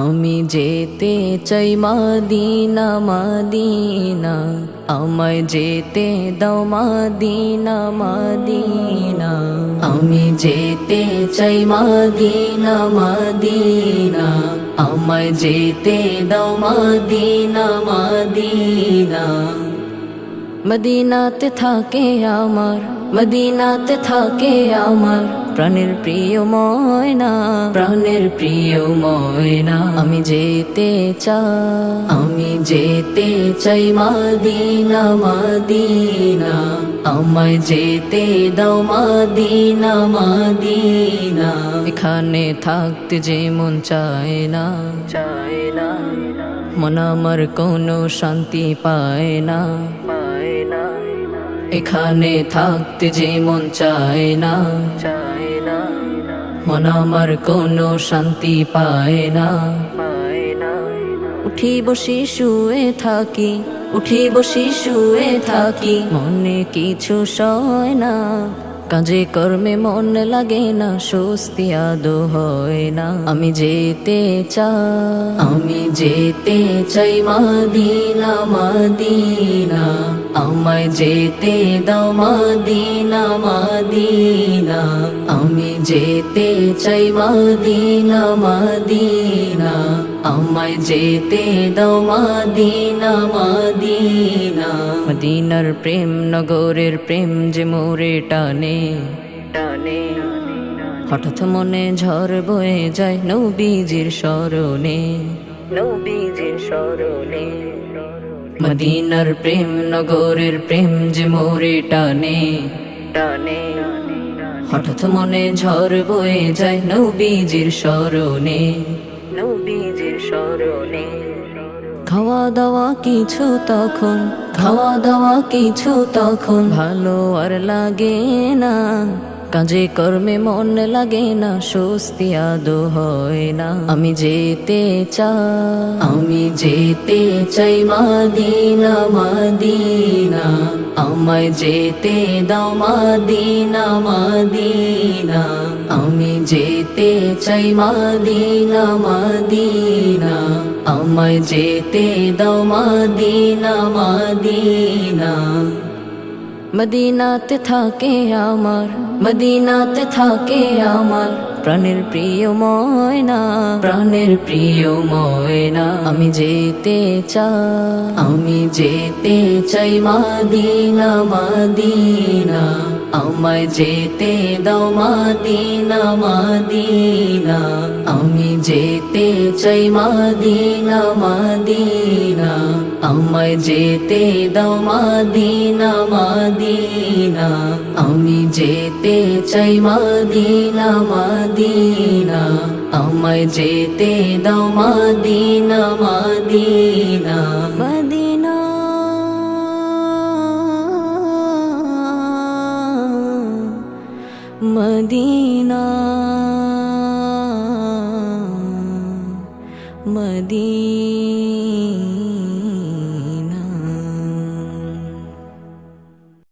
আমি যেতে চাই মদিনা মদিনা, আমায় যেতে দাও মদিনা মদিনা। আমি যেতে চাই মদিনা মদিনা, আমায় যেতে দাও মদিনা মদিনা। মদিনাতে থাকে আমার, মদিনাতে থাকে আমার প্রাণের প্রিয় ময়না, প্রাণের প্রিয় ময়না। আমি যেতে চাই, আমি যেতে চাই মদিনা মদিনা, আমায় যেতে দাও মদিনা মদিনা। এখানে থাকতে যে মন চায় না, চায় না, মন আমার কোনো শান্তি পায় না, পায় না। এখানে থাকতে যে মন চায় না, চায় না, মন আমার কোনো শান্তি পায় না, পায় না। উঠি বসি শুয়ে থাকি, উঠি বসি শুয়ে থাকি, মনে কিছু সয় না, কাজে কর্মে মন লাগে না, স্বস্তি আদৌ হয় না। আমি যেতে চাই, আমি যেতে চাই মদিনা মদিনা, আমায় যেতে দাও মদিনা মদিনা। আমি যেতে চাই মদিনা মদিনা, আমায় যেতে দাও মদিনা মদিনা। মদিনার প্রেম নগরের প্রেম যে মোরে টানে টানে, হঠাৎ মনে ঝড় বয়ে যায় নবীজির স্মরণে, নবীজির স্মরণে। মদিনার প্রেম নগরের প্রেম যে মোরে টানে টানে, হঠাৎ মনে ঝড় বয়ে যায় নবীজির স্মরণে, নবীজির স্মরণে। খাওয়া দাওয়া কিছু তখন, খাওয়া দাওয়া কিছু তখন ভালো আর লাগে না, কাজে কর্মে মন লাগে না, স্বস্তি আদৌ হয় না। আমি যেতে চাই, আমি যেতে চাই মদিনা মদিনা, আমায় যেতে দাও মদিনা মদিনা। আমি যেতে চাই মদিনা মদিনা, আমায় যেতে দাও মদিনা মদিনা। মদিনাতে থাকে আমার, মদিনাতে থাকে আমার প্রাণের প্রিয় ময়না, প্রাণের প্রিয় ময়না। আমি যেতে চাই, আমি যেতে চাই মদিনা মদিনা, আমায় যেতে দাও মদিনা মদিনা। আমি যেতে চাই মদিনা মদিনা, আমায় যেতে দাও মদিনা মদিনা। আমি যেতে চাই মদিনা মদিনা, আমায় যেতে দাও Medina Medina. Medina Medina Medina.